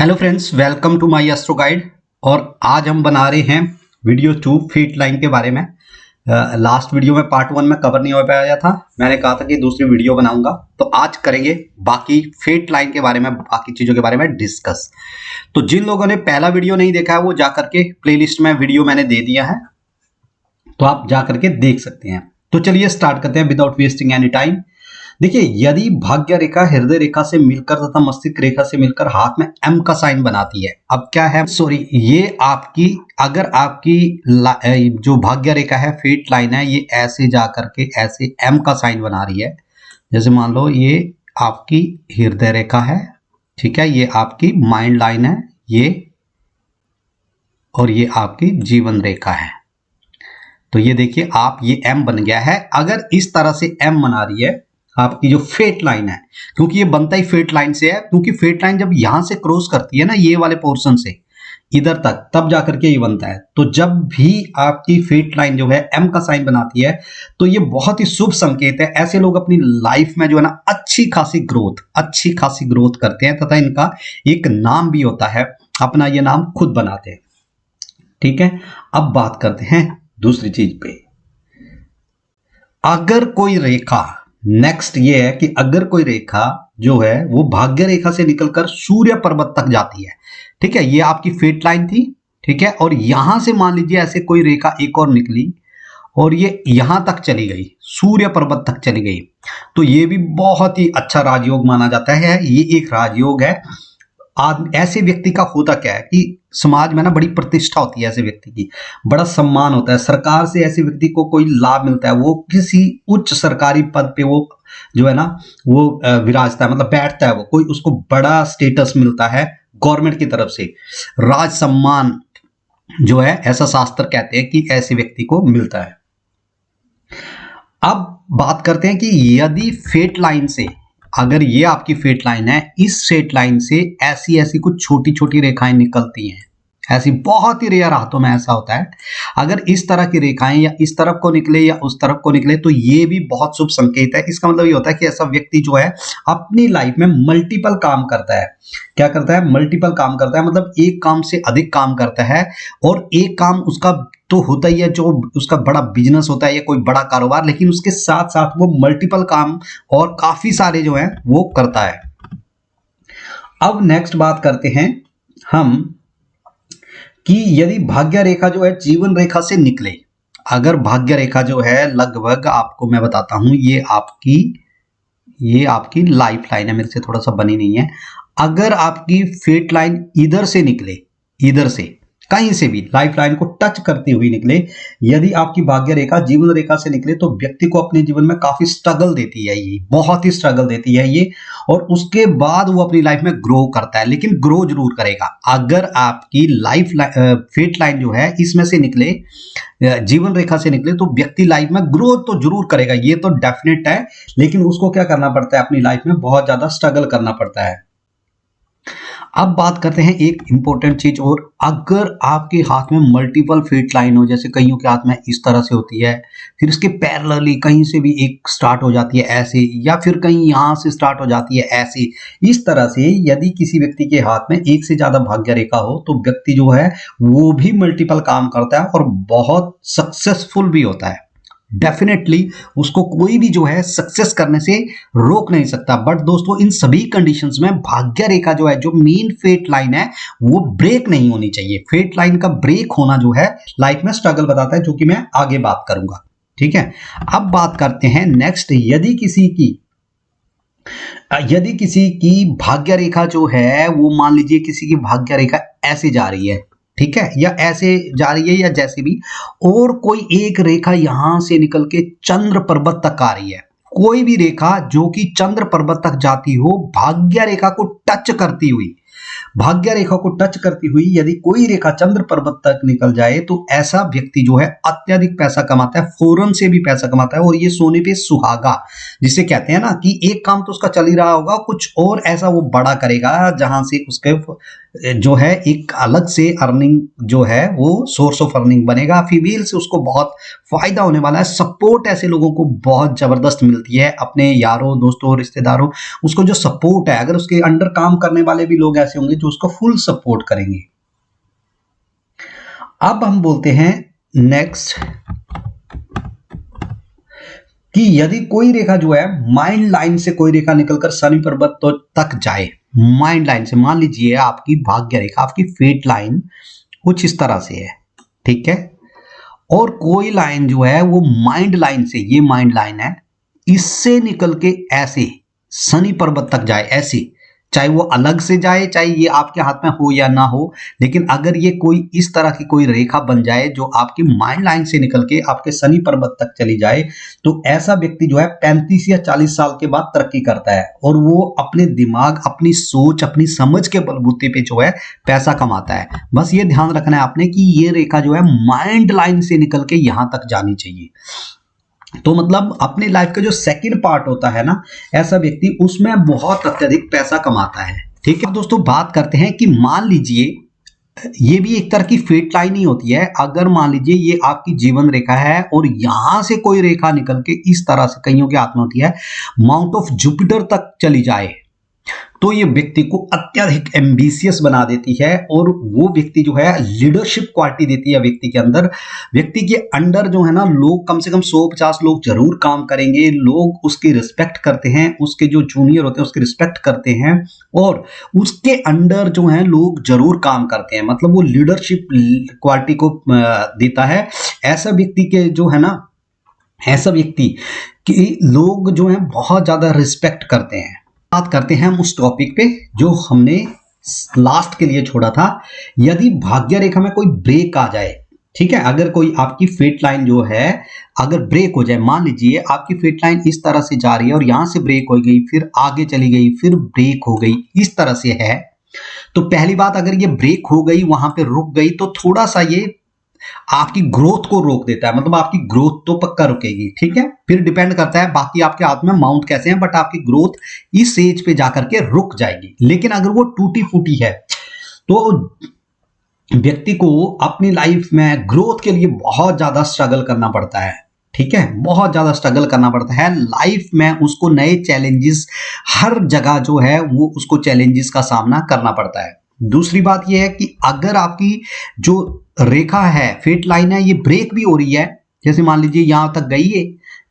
Hello friends, welcome to my astro guide. और आज हम बना रहे हैं वीडियो 2 फेट लाइन के बारे में। लास्ट वीडियो में पार्ट 1 में कवर नहीं हो पाया था। मैंने कहा था कि दूसरी वीडियो बनाऊंगा, तो आज करेंगे बाकी फेट लाइन के बारे में, बाकी चीज़ों के बारे में डिस्कस। तो जिन लोगों ने पहला वीडियो नहीं देखा है वो जा करके प्लेलिस्ट में वीडियो मैंने दे दिया है, तो आप जा करके देख सकते हैं। तो चलिए स्टार्ट करते हैं विदाउट वेस्टिंग एनी टाइम। देखिए, यदि भाग्य रेखा हृदय रेखा से मिलकर तथा मस्तिष्क रेखा से मिलकर हाथ में एम का साइन बनाती है। अब क्या है, सॉरी, ये आपकी अगर आपकी जो भाग्य रेखा है, फेट लाइन है, ये ऐसे जा करके ऐसे एम का साइन बना रही है। जैसे मान लो ये आपकी हृदय रेखा है, ठीक है, ये आपकी माइंड लाइन है ये, और ये आपकी जीवन रेखा है। तो ये देखिए आप, ये एम बन गया है। अगर इस तरह से एम बना रही है आपकी जो फेट लाइन है, क्योंकि ये बनता ही फेट लाइन से है, क्योंकि फेट लाइन जब यहां से क्रॉस करती है ना, ये वाले पोर्शन से इधर तक, तब जाकर के ये बनता है। तो जब भी आपकी फेट लाइन जो है एम का साइन बनाती है, तो ये बहुत ही शुभ संकेत है। ऐसे लोग अपनी लाइफ में जो है ना अच्छी खासी ग्रोथ करते हैं, तथा इनका एक नाम भी होता है, अपना ये नाम खुद बनाते हैं। ठीक है, अब बात करते हैं दूसरी चीज पे। अगर कोई रेखा, नेक्स्ट ये है कि अगर कोई रेखा जो है वो भाग्य रेखा से निकलकर सूर्य पर्वत तक जाती है, ठीक है, ये आपकी फेट लाइन थी, ठीक है, और यहां से मान लीजिए ऐसे कोई रेखा एक और निकली और ये यहां तक चली गई, सूर्य पर्वत तक चली गई, तो ये भी बहुत ही अच्छा राजयोग माना जाता है। ये एक राजयोग है। ऐसे व्यक्ति का होता क्या है कि समाज में ना बड़ी प्रतिष्ठा होती है, ऐसे व्यक्ति की बड़ा सम्मान होता है, सरकार से ऐसे व्यक्ति को कोई लाभ मिलता है, वो किसी उच्च सरकारी पद पे वो जो है ना वो विराजता है, मतलब बैठता है, वो कोई उसको बड़ा स्टेटस मिलता है गवर्नमेंट की तरफ से, राज सम्मान जो है, ऐसा शास्त्र कहते हैं कि ऐसे व्यक्ति को मिलता है। अब बात करते हैं कि यदि फेट लाइन से, अगर ये आपकी फेट लाइन है, इस फेट लाइन से ऐसी ऐसी कुछ छोटी छोटी रेखाएं निकलती हैं, ऐसी बहुत ही रेयर हाथों में ऐसा होता है। अगर इस तरह की रेखाएं या इस तरफ को निकले या उस तरफ को निकले, तो ये भी बहुत शुभ संकेत है। इसका मतलब ये होता है कि ऐसा व्यक्ति जो है अपनी लाइफ में मल्टीपल काम करता है। क्या करता है? मल्टीपल काम करता है, मतलब एक काम से अधिक काम करता है, और एक काम उसका तो होता ही है, जो उसका बड़ा बिजनेस होता है या कोई बड़ा कारोबार, लेकिन उसके साथ साथ वो मल्टीपल काम और काफी सारे जो है वो करता है। अब नेक्स्ट बात करते हैं हम कि यदि भाग्य रेखा जो है जीवन रेखा से निकले, अगर भाग्य रेखा जो है लगभग, आपको मैं बताता हूं, ये आपकी लाइफ लाइन है, मेरे से थोड़ा सा बनी नहीं है। अगर आपकी फेट लाइन इधर से निकले, इधर से कहीं से भी लाइफ लाइन को टच करती हुई निकले, यदि आपकी भाग्य रेखा जीवन रेखा से निकले, तो व्यक्ति को अपने जीवन में काफी स्ट्रगल देती है, ये बहुत ही स्ट्रगल देती है ये, और उसके बाद वो अपनी लाइफ में ग्रो करता है, लेकिन ग्रो जरूर करेगा। अगर आपकी लाइफ फेट लाइन जो है इसमें से निकले, जीवन रेखा से निकले, तो व्यक्ति लाइफ में ग्रो तो जरूर करेगा, ये तो डेफिनेट है, लेकिन उसको क्या करना पड़ता है, अपनी लाइफ में बहुत ज्यादा स्ट्रगल करना पड़ता है। अब बात करते हैं एक इंपॉर्टेंट चीज और, अगर आपके हाथ में मल्टीपल फेट लाइन हो, जैसे कईयों के हाथ में इस तरह से होती है, फिर इसके पैरेलली कहीं से भी एक स्टार्ट हो जाती है ऐसे, या फिर कहीं यहां से स्टार्ट हो जाती है ऐसे, इस तरह से यदि किसी व्यक्ति के हाथ में एक से ज्यादा भाग्य रेखा हो, तो व्यक्ति जो है वो भी मल्टीपल काम करता है और बहुत सक्सेसफुल भी होता है। डेफिनेटली उसको कोई भी जो है सक्सेस करने से रोक नहीं सकता। बट दोस्तों, इन सभी कंडीशंस में भाग्य रेखा जो है, जो मेन फेट लाइन है, वो ब्रेक नहीं होनी चाहिए। फेट लाइन का ब्रेक होना जो है लाइफ में स्ट्रगल बताता है, जो कि मैं आगे बात करूंगा। ठीक है, अब बात करते हैं नेक्स्ट, यदि किसी की भाग्य रेखा जो है वो, मान लीजिए किसी की भाग्य रेखा ऐसे जा रही है, ठीक है, या ऐसे जा रही है, या जैसे भी, और कोई एक रेखा यहां से निकल के चंद्र पर्वत तक आ रही है, कोई भी रेखा जो कि चंद्र पर्वत तक जाती हो, भाग्य रेखा को टच करती हुई, यदि कोई रेखा चंद्र पर्वत तक निकल जाए, तो ऐसा व्यक्ति जो है अत्यधिक पैसा कमाता है, फौरन से भी पैसा कमाता है, और ये सोने पे सुहागा जिसे कहते हैं ना, कि एक काम तो उसका चल ही रहा होगा, कुछ और ऐसा वो बड़ा करेगा जहां से उसके जो है एक अलग से अर्निंग जो है वो सोर्स ऑफ अर्निंग बनेगा। फीमेल से उसको बहुत फायदा होने वाला है। सपोर्ट ऐसे लोगों को बहुत जबरदस्त मिलती है, अपने यारों दोस्तों रिश्तेदारों, उसको जो सपोर्ट है, अगर उसके अंडर काम करने वाले भी लोग ऐसे होंगे जो उसको फुल सपोर्ट करेंगे। अब हम बोलते हैं नेक्स्ट कि यदि कोई रेखा जो है माइंड लाइन से कोई रेखा निकलकर शनि पर्वत तो तक जाए, माइंड लाइन से, मान लीजिए आपकी भाग्य रेखा, आपकी फेट लाइन कुछ इस तरह से है, ठीक है, और कोई लाइन जो है वो माइंड लाइन से, ये माइंड लाइन है, इससे निकल के ऐसे शनि पर्वत तक जाए, ऐसे, चाहे वो अलग से जाए, चाहे ये आपके हाथ में हो या ना हो, लेकिन अगर ये कोई इस तरह की कोई रेखा बन जाए जो आपकी माइंड लाइन से निकल के आपके शनि पर्वत तक चली जाए, तो ऐसा व्यक्ति जो है 35 या 40 साल के बाद तरक्की करता है और वो अपने दिमाग, अपनी सोच, अपनी समझ के बलबूते पे जो है पैसा कमाता है। बस ये ध्यान रखना है आपने कि ये रेखा जो है माइंड लाइन से निकल के यहां तक जानी चाहिए। तो मतलब अपनी लाइफ का जो सेकंड पार्ट होता है ना, ऐसा व्यक्ति उसमें बहुत अत्यधिक पैसा कमाता है। ठीक है दोस्तों, बात करते हैं कि मान लीजिए ये भी एक तरह की फेट लाइन ही होती है। अगर मान लीजिए ये आपकी जीवन रेखा है और यहां से कोई रेखा निकल के इस तरह से, कईयों के हाथ में होती है, माउंट ऑफ जुपिटर तक चली जाए, तो ये व्यक्ति को अत्यधिक एम्बिशियस बना देती है और वो व्यक्ति जो है लीडरशिप क्वालिटी देती है व्यक्ति के अंदर। व्यक्ति के अंडर जो है ना, लोग कम से कम 150 लोग जरूर काम करेंगे, लोग उसकी रिस्पेक्ट करते हैं, उसके जो जूनियर होते हैं उसकी रिस्पेक्ट करते हैं और उसके अंडर जो है लोग जरूर काम करते हैं, मतलब वो लीडरशिप क्वालिटी को देता है। ऐसा व्यक्ति के जो है ना, ऐसा व्यक्ति कि लोग जो है बहुत ज्यादा रिस्पेक्ट करते हैं। बात करते हैं हम उस टॉपिक पे जो हमने लास्ट के लिए छोड़ा था। यदि भाग्य रेखा में कोई ब्रेक आ जाए, ठीक है, अगर कोई आपकी फेट लाइन जो है अगर ब्रेक हो जाए, मान लीजिए आपकी फेट लाइन इस तरह से जा रही है और यहां से ब्रेक हो गई, फिर आगे चली गई, फिर ब्रेक हो गई, इस तरह से है, तो पहली बात, अगर ये ब्रेक हो गई, वहां पे रुक गई, तो थोड़ा सा ये आपकी ग्रोथ को रोक देता है, मतलब आपकी ग्रोथ तो पक्का रुकेगी। ठीक है, फिर डिपेंड करता है बाकी आपके हाथ में माउंट कैसे हैं, बट आपकी ग्रोथ इस एज पे जाकर के रुक जाएगी। लेकिन अगर वो टूटी फूटी है तो व्यक्ति को अपनी लाइफ में ग्रोथ के लिए बहुत ज्यादा स्ट्रगल करना पड़ता है। ठीक है, बहुत ज्यादा स्ट्रगल करना पड़ता है लाइफ में, उसको नए चैलेंजेस, हर जगह जो है वो उसको चैलेंजेस का सामना करना पड़ता है। दूसरी बात यह है कि अगर आपकी जो रेखा है, फेट लाइन है, ये ब्रेक भी हो रही है, जैसे मान लीजिए यहां तक गई है,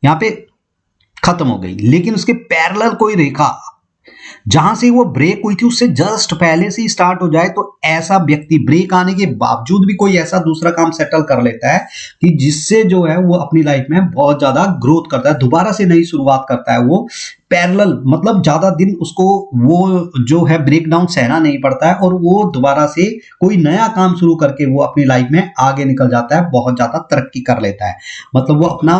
यहां पे खत्म हो गई, लेकिन उसके पैरेलल कोई रेखा जहां से वो ब्रेक हुई थी उससे जस्ट पहले से ही स्टार्ट हो जाए, तो ऐसा व्यक्ति ब्रेक आने के बावजूद भी कोई ऐसा दूसरा काम सेटल कर लेता है कि जिससे जो है वो अपनी लाइफ में बहुत ज्यादा ग्रोथ करता है, दोबारा से नई शुरुआत करता है। वो पैरेलल, मतलब ज्यादा दिन उसको वो जो है ब्रेकडाउन सहना नहीं पड़ता है और वो दोबारा से कोई नया काम शुरू करके वो अपनी लाइफ में आगे निकल जाता है, बहुत ज्यादा तरक्की कर लेता है, मतलब वो अपना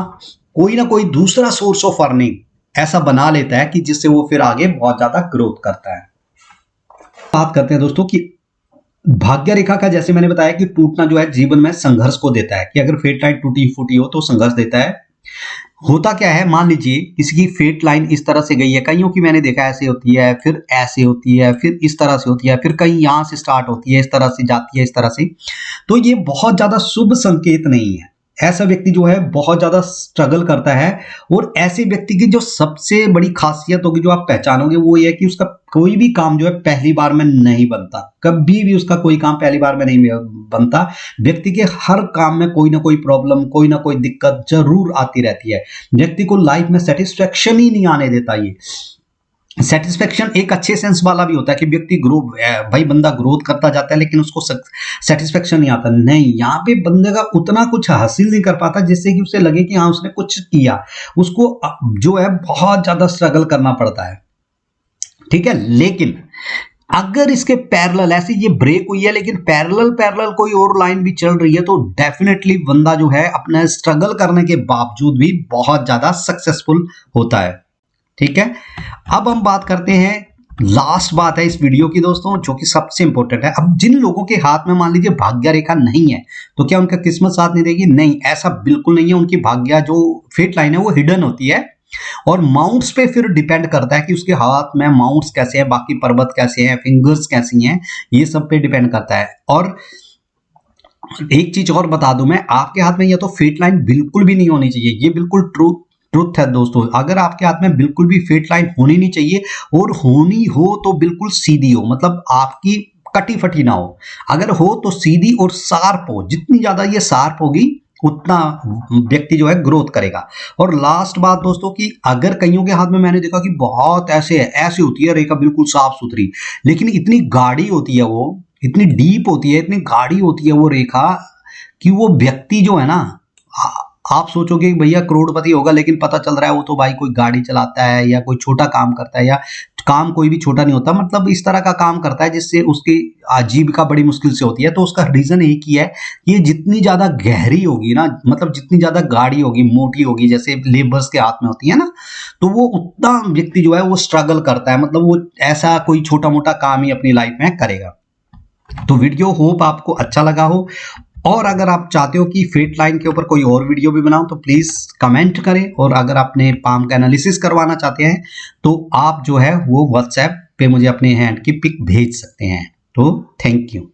कोई ना कोई दूसरा सोर्स ऑफ अर्निंग ऐसा बना लेता है कि जिससे वो फिर आगे बहुत ज्यादा ग्रोथ करता है। बात करते हैं दोस्तों कि भाग्य रेखा का, जैसे मैंने बताया कि टूटना जो है जीवन में संघर्ष को देता है, कि अगर फेट लाइन टूटी फूटी हो तो संघर्ष देता है। होता क्या है, मान लीजिए किसी की फेट लाइन इस तरह से गई है, कईयों की मैंने देखा ऐसे होती है, फिर ऐसे होती है, फिर इस तरह से होती है, फिर कहीं यहां से स्टार्ट होती है, इस तरह से जाती है, इस तरह से, तो ये बहुत ज्यादा शुभ संकेत नहीं है। ऐसा व्यक्ति जो है बहुत ज्यादा स्ट्रगल करता है और ऐसे व्यक्ति की जो सबसे बड़ी खासियत होगी, जो आप पहचानोगे, वो ये है कि उसका कोई भी काम जो है पहली बार में नहीं बनता, कभी भी उसका कोई काम पहली बार में नहीं बनता। व्यक्ति के हर काम में कोई ना कोई प्रॉब्लम, कोई ना कोई दिक्कत जरूर आती रहती है। व्यक्ति को लाइफ में सेटिस्फेक्शन ही नहीं आने देता। ये सेटिस्फेक्शन एक अच्छे सेंस वाला भी होता है कि व्यक्ति भाई बंदा ग्रोथ करता जाता है लेकिन उसको सेटिस्फेक्शन नहीं आता, नहीं, यहाँ पे बंदे का उतना कुछ हासिल नहीं कर पाता जिससे कि उसे लगे कि हाँ उसने कुछ किया, उसको जो है बहुत ज्यादा स्ट्रगल करना पड़ता है। ठीक है, लेकिन अगर इसके पैरेलल ऐसे ये ब्रेक हुई है लेकिन पैरेलल कोई और लाइन भी चल रही है, तो डेफिनेटली बंदा जो है अपना स्ट्रगल करने के बावजूद भी बहुत ज्यादा सक्सेसफुल होता है। ठीक है, अब हम बात करते हैं, लास्ट बात है इस वीडियो की दोस्तों, जो कि सबसे इंपॉर्टेंट है। अब जिन लोगों के हाथ में मान लीजिए भाग्य रेखा नहीं है, तो क्या उनका किस्मत साथ नहीं देगी? नहीं, ऐसा बिल्कुल नहीं है। उनकी भाग्य जो फेट लाइन है वो हिडन होती है और माउंट्स पे फिर डिपेंड करता है कि उसके हाथ में माउंट्स कैसे हैं, बाकी पर्वत कैसे हैं, फिंगर्स कैसी हैं, ये सब पे डिपेंड करता है। और एक चीज और बता दूं मैं, आपके हाथ में या तो फेट लाइन बिल्कुल भी नहीं होनी चाहिए, ये बिल्कुल ट्रुथ है दोस्तों। अगर आपके हाथ में बिल्कुल भी फेट लाइन होनी नहीं चाहिए और होनी हो तो बिल्कुल सीधी हो, मतलब आपकी कटी फटी ना हो, अगर हो तो सीधी और शार्प हो। जितनी ज्यादा ये शार्प होगी उतना व्यक्ति जो है ग्रोथ करेगा। और लास्ट बात दोस्तों कि अगर कईयों के हाथ में मैंने देखा कि बहुत ऐसे होती है रेखा बिल्कुल साफ सुथरी, लेकिन इतनी गाढ़ी होती है वो, इतनी डीप होती है, इतनी गाढ़ी होती है वो रेखा कि वो व्यक्ति जो है ना, आप सोचोगे कि भैया करोड़पति होगा, लेकिन पता चल रहा है वो तो भाई कोई गाड़ी चलाता है या कोई छोटा काम करता है, या काम कोई भी छोटा नहीं होता, मतलब इस तरह का काम करता है जिससे उसकी आजीविका बड़ी मुश्किल से होती है। तो उसका रीजन एक ही है, ये जितनी ज्यादा गहरी होगी ना, मतलब जितनी ज्यादा गाढ़ी होगी, मोटी होगी, जैसे लेबर्स के हाथ में होती है ना, तो वो उतना व्यक्ति जो है वो स्ट्रगल करता है, मतलब वो ऐसा कोई छोटा मोटा काम ही अपनी लाइफ में करेगा। तो वीडियो होप आपको अच्छा लगा हो, और अगर आप चाहते हो कि फेट लाइन के ऊपर कोई और वीडियो भी बनाऊं तो प्लीज कमेंट करें, और अगर आपने पाम का एनालिसिस करवाना चाहते हैं तो आप जो है वो व्हाट्सएप पे मुझे अपने हैंड की पिक भेज सकते हैं। तो थैंक यू।